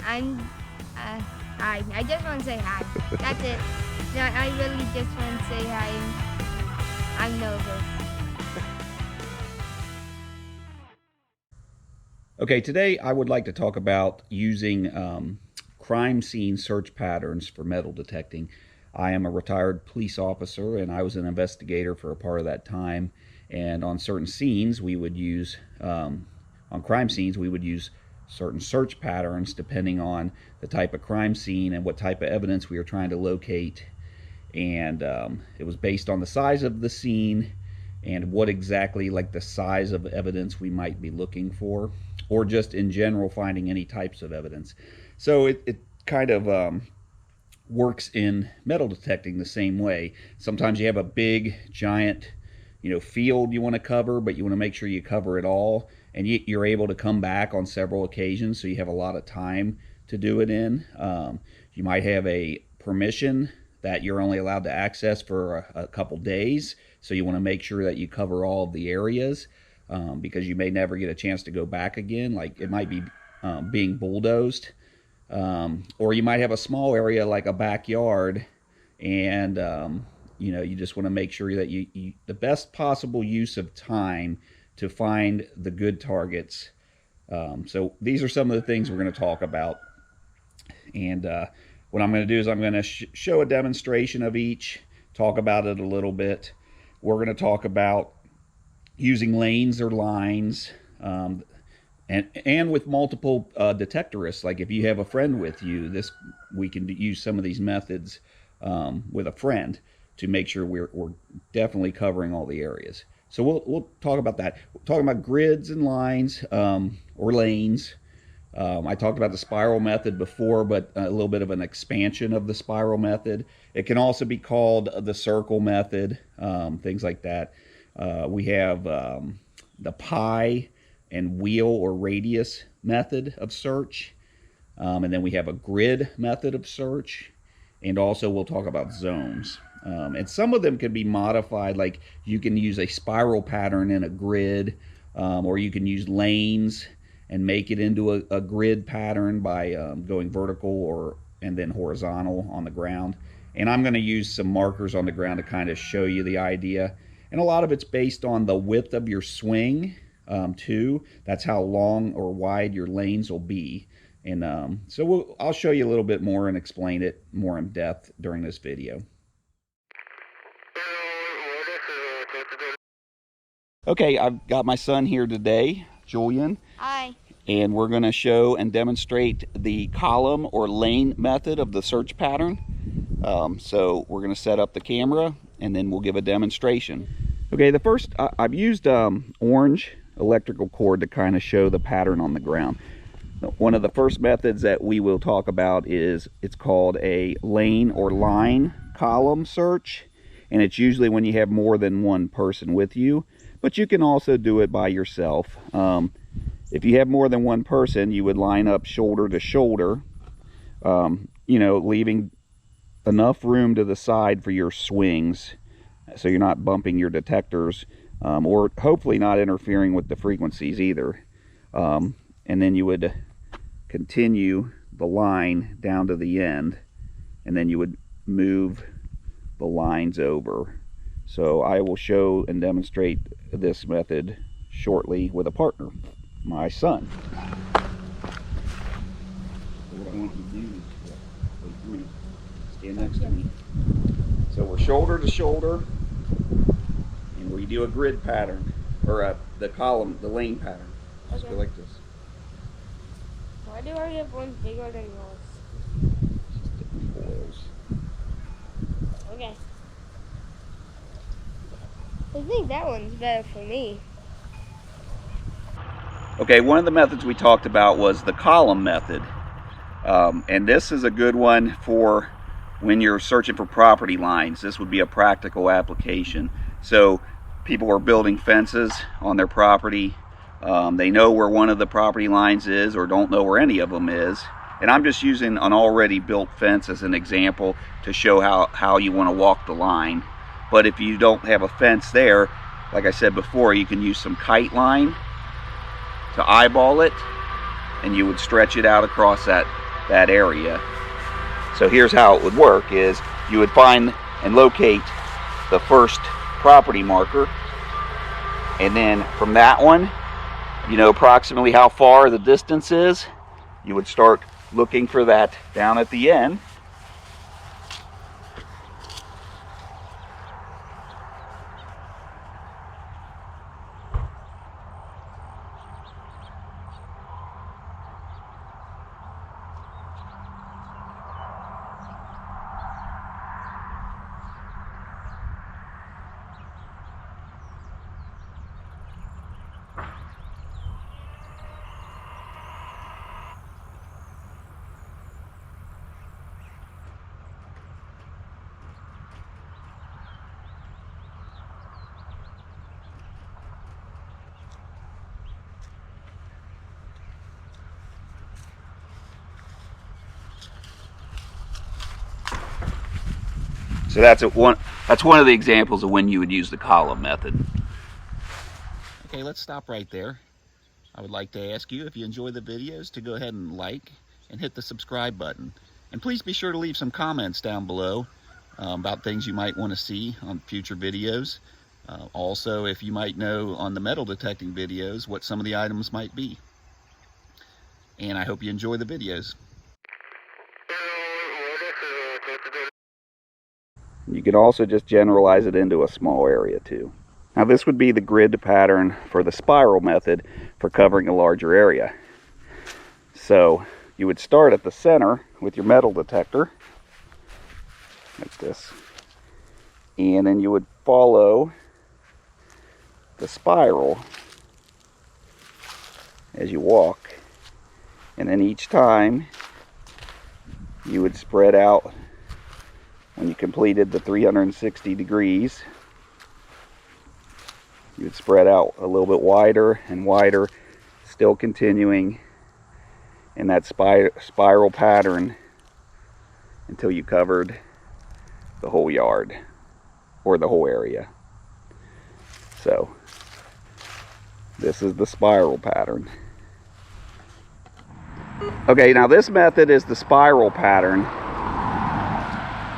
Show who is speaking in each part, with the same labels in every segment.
Speaker 1: I'm, hi. I just want to say hi. That's it. No, I really just want to say hi. I'm nervous.
Speaker 2: Okay, today I would like to talk about using crime scene search patterns for metal detecting. I am a retired police officer and I was an investigator for a part of that time. And on certain scenes, we would use, on crime scenes, we would use certain search patterns depending on the type of crime scene and what type of evidence we were trying to locate. And it was based on the size of the scene and what exactly, like the size of evidence we might be looking for, or just in general finding any types of evidence. So it kind of works in metal detecting the same way. Sometimes you have a big giant field you want to cover, but you want to make sure you cover it all, and you're able to come back on several occasions, so you have a lot of time to do it in. You might have a permission that you're only allowed to access for a couple days, so you want to make sure that you cover all of the areas, because you may never get a chance to go back again. Like it might be being bulldozed, or you might have a small area like a backyard, and you just want to make sure that you the best possible use of time to find the good targets. So these are some of the things we're going to talk about, and what I'm going to do is I'm going to show a demonstration of each, talk about it a little bit. We're going to talk about using lanes or lines, and with multiple detectorists. Like if you have a friend with you, we can use some of these methods with a friend to make sure we're definitely covering all the areas. So we'll talk about that. We're talking about grids and lines, or lanes. I talked about the spiral method before, but a little bit of an expansion of the spiral method. It can also be called the circle method, things like that. We have the pie and wheel or radius method of search, and then we have a grid method of search, and also we'll talk about zones. And some of them can be modified, like you can use a spiral pattern in a grid, or you can use lanes and make it into a grid pattern by going vertical and then horizontal on the ground. And I'm going to use some markers on the ground to kind of show you the idea. And a lot of it's based on the width of your swing, too. That's how long or wide your lanes will be. And so I'll show you a little bit more and explain it more in depth during this video. Okay, I've got my son here today, Julian.
Speaker 1: Hi.
Speaker 2: And we're going to show and demonstrate the column or lane method of the search pattern. So we're going to set up the camera and then we'll give a demonstration. Okay, the first, I've used orange electrical cord to kind of show the pattern on the ground. One of the first methods that we will talk about it's called a lane or line column search. And it's usually when you have more than one person with you, but you can also do it by yourself. If you have more than one person, you would line up shoulder to shoulder, leaving enough room to the side for your swings so you're not bumping your detectors, or hopefully not interfering with the frequencies either. And then you would continue the line down to the end, and then you would move the lines over. So I will show and demonstrate this method shortly with a partner, my son. So what I want you to do is stand next to me. So we're shoulder to shoulder, and we do a grid pattern, or the column, the lane pattern. Just go like this.
Speaker 1: Why do I have one bigger than yours?
Speaker 2: Just different oils.
Speaker 1: Okay. I think that one's better for me.
Speaker 2: Okay, one of the methods we talked about was the column method. And this is a good one for when you're searching for property lines. This would be a practical application. So people are building fences on their property. They know where one of the property lines is or don't know where any of them is. And I'm just using an already built fence as an example to show how you want to walk the line. But if you don't have a fence there, like I said before, you can use some kite line to eyeball it, and you would stretch it out across that area. So here's how it would work: is you would find and locate the first property marker, and then from that one, you know approximately how far the distance is. You would start looking for that down at the end. So that's one of the examples of when you would use the column method. Okay, let's stop right there. I would like to ask you, if you enjoy the videos, to go ahead and like and hit the subscribe button. And please be sure to leave some comments down below about things you might want to see on future videos. Also, if you might know on the metal detecting videos what some of the items might be. And I hope you enjoy the videos. You can also just generalize it into a small area too. Now this would be the grid pattern for the spiral method for covering a larger area. So you would start at the center with your metal detector, like this, and then you would follow the spiral as you walk, and then each time you would spread out. When you completed the 360 degrees, you would spread out a little bit wider and wider, still continuing in that spiral pattern until you covered the whole yard or the whole area. So this is the spiral pattern. Okay, now this method is the spiral pattern,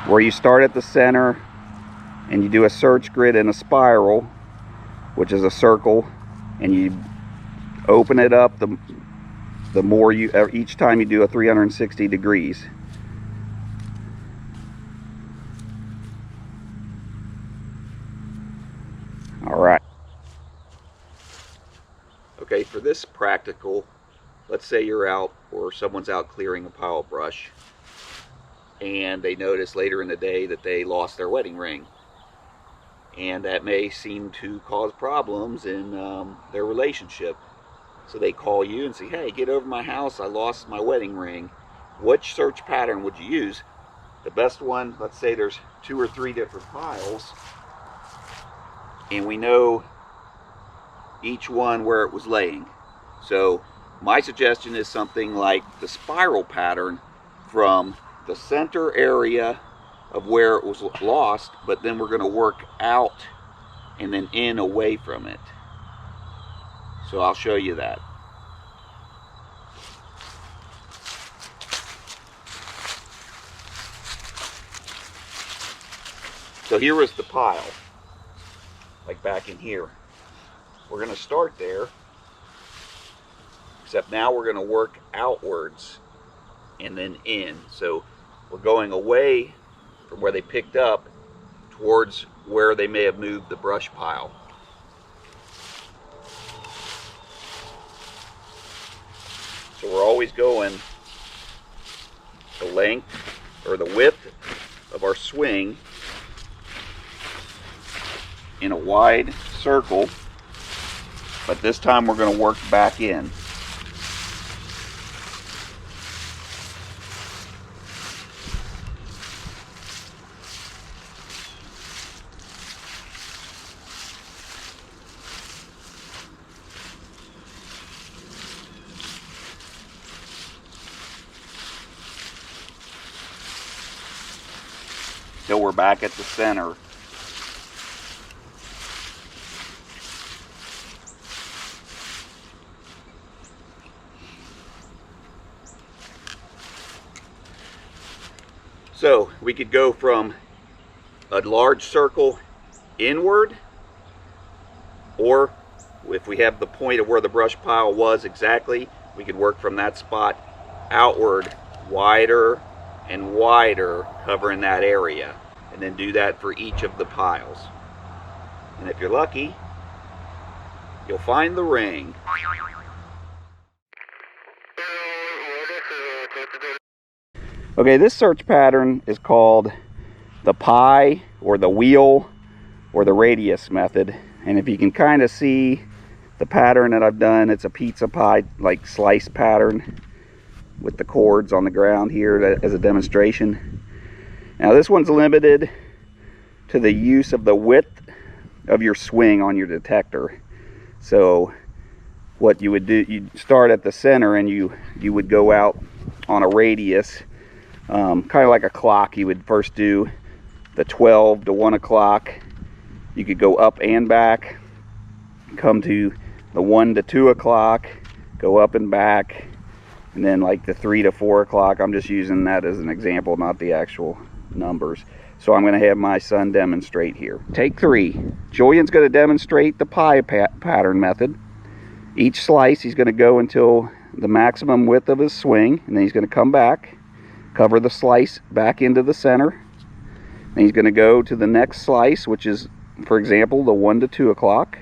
Speaker 2: where you start at the center and you do a search grid in a spiral, which is a circle, and you open it up the more you, each time you do a 360 degrees. All right. Okay, for this practical, let's say you're out or someone's out clearing a pile of brush, and they notice later in the day that they lost their wedding ring, and that may seem to cause problems in their relationship. So they call you and say, hey, get over my house, I lost my wedding ring. Which search pattern would you use? The best one, let's say there's 2 or 3 different piles, and we know each one where it was laying. So my suggestion is something like the spiral pattern from the center area of where it was lost, but then we're going to work out and then in away from it. So I'll show you that. So here was the pile, like back in here. We're going to start there, except now we're going to work outwards and then in. So we're going away from where they picked up towards where they may have moved the brush pile. So we're always going the length or the width of our swing in a wide circle, but this time we're going to work back in. Till we're back at the center. So we could go from a large circle inward, or if we have the point of where the brush pile was exactly, we could work from that spot outward, wider and wider, covering that area, and then do that for each of the piles. And if you're lucky, you'll find the ring. Okay, this search pattern is called the pie or the wheel or the radius method. And if you can kind of see the pattern that I've done, it's a pizza pie like slice pattern with the cords on the ground here as a demonstration. Now this one's limited to the use of the width of your swing on your detector. So what you would do, you'd start at the center and you would go out on a radius, kind of like a clock. You would first do the 12 to 1 o'clock. You could go up and back, come to the 1 to 2 o'clock, go up and back, and then like the 3 to 4 o'clock. I'm just using that as an example, not the actual numbers. So I'm going to have my son demonstrate here. Take 3. Julian's going to demonstrate the pie pattern method. Each slice he's going to go until the maximum width of his swing, and then he's going to come back, cover the slice back into the center. Then he's going to go to the next slice, which is, for example, the 1 to 2 o'clock.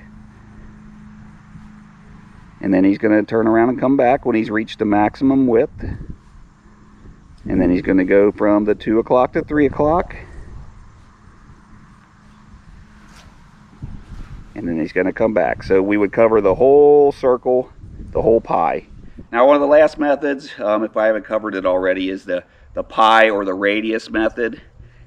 Speaker 2: And then he's going to turn around and come back when he's reached the maximum width. And then he's going to go from the 2 o'clock to 3 o'clock. And then he's going to come back. So we would cover the whole circle, the whole pie. Now one of the last methods, if I haven't covered it already, is the pie or the radius method.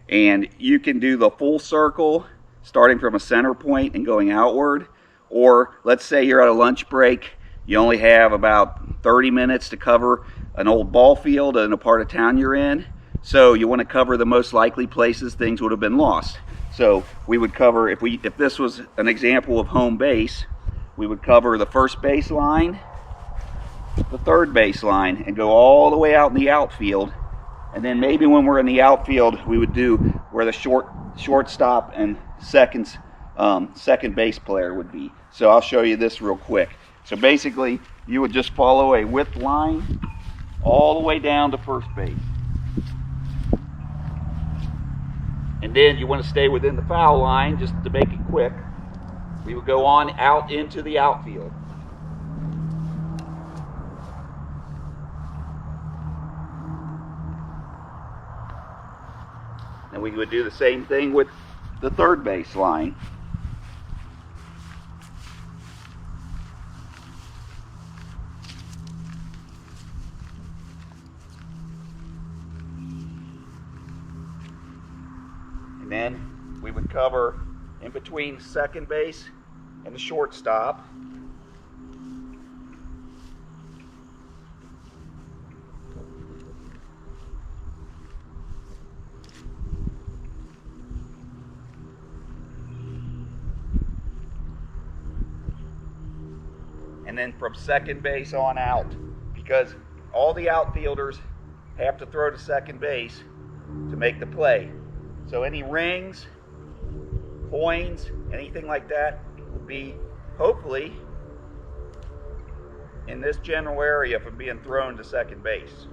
Speaker 2: And you can do the full circle starting from a center point and going outward. Or let's say you're at a lunch break, you only have about 30 minutes to cover an old ball field in a part of town you're in. So you want to cover the most likely places things would have been lost. So we would cover, if this was an example of home base, we would cover the first base line, the third base line, and go all the way out in the outfield. And then maybe when we're in the outfield, we would do where the shortstop and second base player would be. So I'll show you this real quick. So basically, you would just follow a width line all the way down to first base. And then you want to stay within the foul line, just to make it quick. We would go on out into the outfield. And we would do the same thing with the third base line. And then we would cover in between second base and the shortstop. And then from second base on out, because all the outfielders have to throw to second base to make the play. So any rings, coins, anything like that will be hopefully in this general area from being thrown to second base.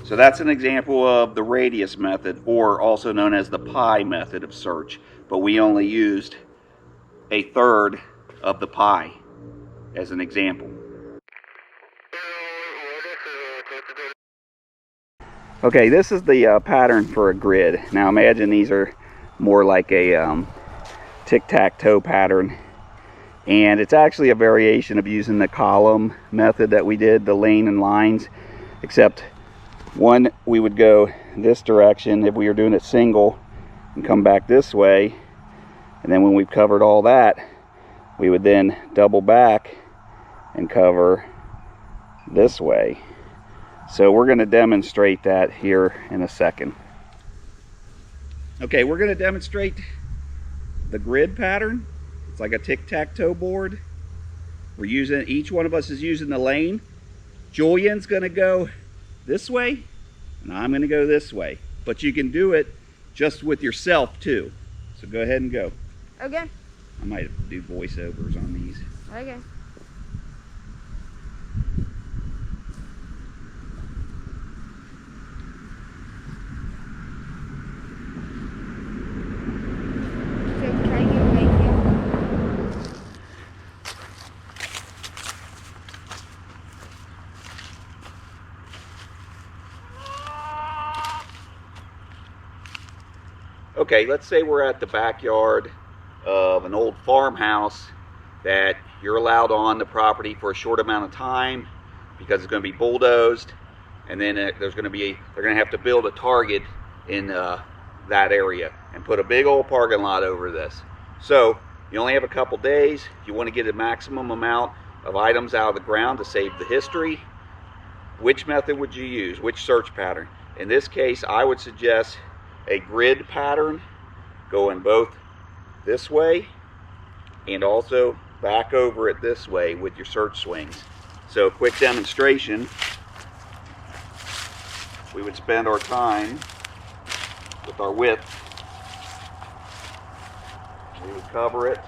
Speaker 2: So that's an example of the radius method, or also known as the pie method of search, but we only used a third of the pie as an example. Okay, this is the pattern for a grid. Now imagine these are more like a tic-tac-toe pattern, and it's actually a variation of using the column method that we did, the lane and lines, except one, we would go this direction if we were doing it single and come back this way, and then when we've covered all that, we would then double back and cover this way. So we're going to demonstrate that here in a second. Okay, we're going to demonstrate the grid pattern. It's like a tic-tac-toe board. We're using, each one of us is using the lane. Julian's going to go this way, and I'm going to go this way. But you can do it just with yourself too. So go ahead and go.
Speaker 1: Okay.
Speaker 2: I might do voiceovers on these.
Speaker 1: Okay.
Speaker 2: Okay, let's say we're at the backyard of an old farmhouse that you're allowed on the property for a short amount of time because it's going to be bulldozed, and then they're going to have to build a target in that area and put a big old parking lot over this. So you only have a couple days. You want to get a maximum amount of items out of the ground to save the history. Which method would you use? Which search pattern? In this case, I would suggest a grid pattern going both this way and also back over it this way with your search swings. So quick demonstration, we would spend our time with our width. We would cover it.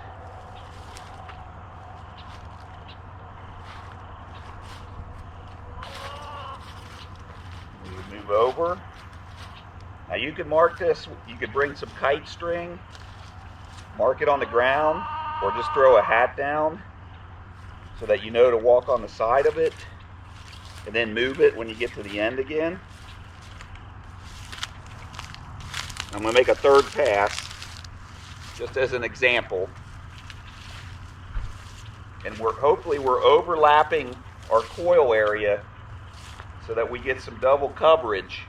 Speaker 2: We would move over. Now you could mark this, you could bring some kite string, mark it on the ground, or just throw a hat down so that you know to walk on the side of it, and then move it when you get to the end again. I'm going to make a third pass, just as an example. And hopefully we're overlapping our coil area so that we get some double coverage.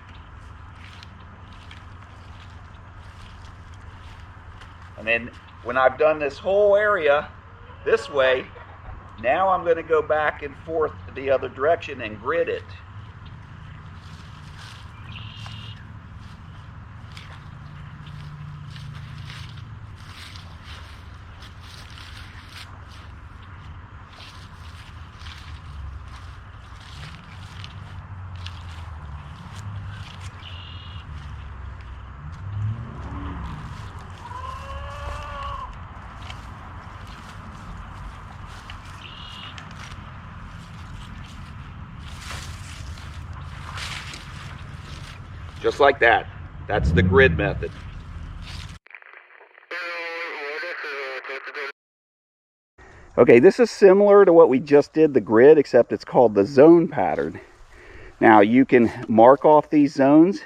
Speaker 2: And then when I've done this whole area this way, now I'm going to go back and forth the other direction and grid it. Just like that. That's the grid method. Okay, this is similar to what we just did, the grid, except it's called the zone pattern. Now you can mark off these zones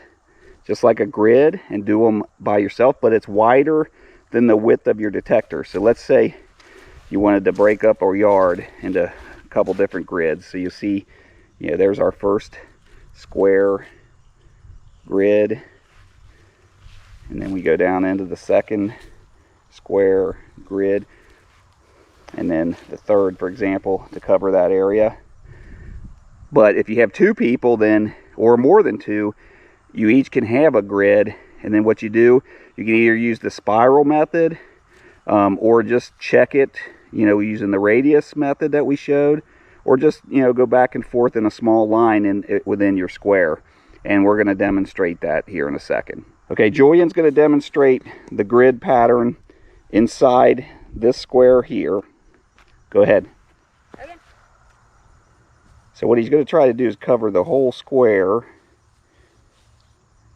Speaker 2: just like a grid and do them by yourself, but it's wider than the width of your detector. So let's say you wanted to break up our yard into a couple different grids. So you see, there's our first square grid, and then we go down into the second square grid, and then the third, for example, to cover that area. But if you have two people, then, or more than two, you each can have a grid, and then what you do, you can either use the spiral method or just check it, using the radius method that we showed, or just go back and forth in a small line within your square. And we're going to demonstrate that here in a second. Okay, Julian's going to demonstrate the grid pattern inside this square here. Go ahead.
Speaker 1: Okay.
Speaker 2: So what he's going to try to do is cover the whole square,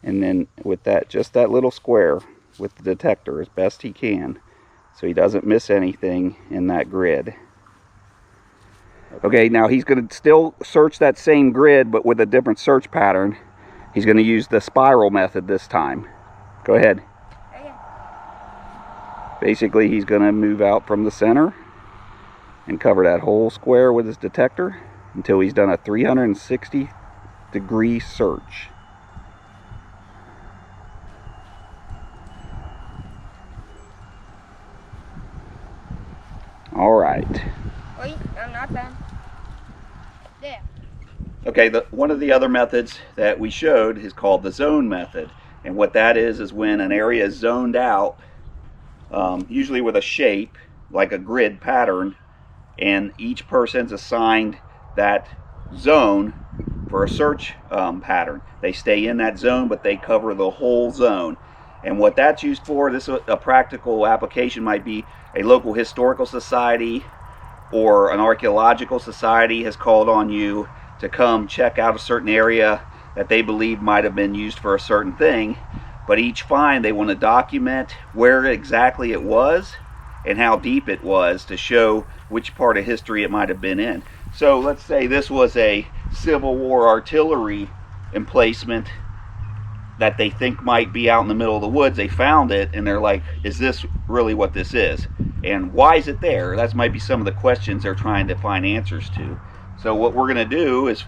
Speaker 2: and then with that, just that little square with the detector as best he can, so he doesn't miss anything in that grid. Okay, now he's going to still search that same grid, but with a different search pattern. He's going to use the spiral method this time. Go ahead.
Speaker 1: Okay.
Speaker 2: Basically, he's going to move out from the center and cover that whole square with his detector until he's done a 360-degree search. All right.
Speaker 1: Wait, I'm not done. There.
Speaker 2: Okay, one of the other methods that we showed is called the zone method. And what that is when an area is zoned out, usually with a shape, like a grid pattern, and each person's assigned that zone for a search pattern. They stay in that zone, but they cover the whole zone. And what that's used for, this a practical application might be a local historical society or an archaeological society has called on you to come check out a certain area that they believe might have been used for a certain thing. But each find, they want to document where exactly it was and how deep it was to show which part of history it might have been in. So let's say this was a Civil War artillery emplacement that they think might be out in the middle of the woods. They found it and they're like, is this really what this is? And why is it there? That might be some of the questions they're trying to find answers to. So what we're going to do is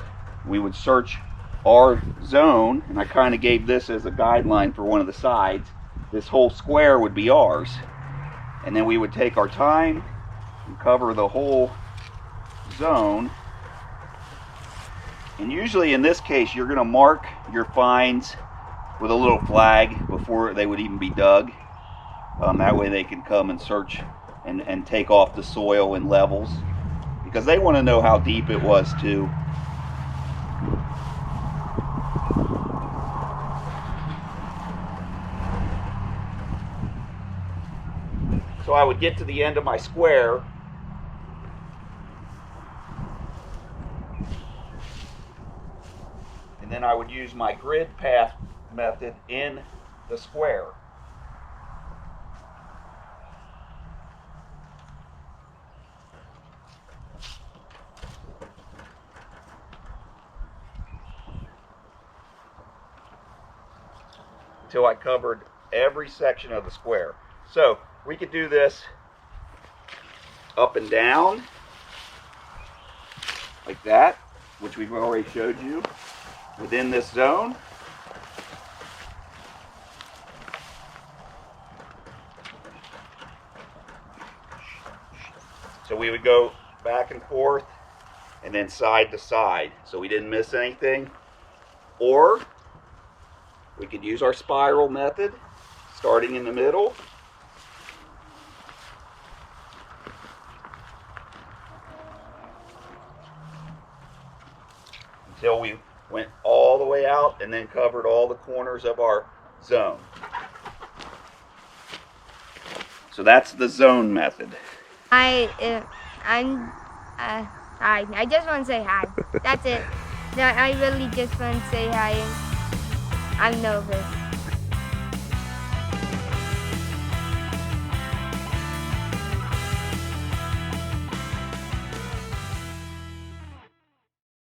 Speaker 2: we would search our zone, and I kind of gave this as a guideline for one of the sides. This whole square would be ours. And then we would take our time and cover the whole zone. And usually in this case, you're going to mark your finds with a little flag before they would even be dug. That way they can come and search and take off the soil and levels, because they want to know how deep it was too. So I would get to the end of my square, and then I would use my grid path method in the square. Until I covered every section of the square. So we could do this up and down like that, which we've already showed you within this zone. So we would go back and forth and then side to side, so we didn't miss anything. Or we could use our spiral method, starting in the middle until we went all the way out and then covered all the corners of our zone. So that's the zone method.
Speaker 1: I'm hi. I just want to say hi. That's it. No, I really just want to say hi. I'm nervous.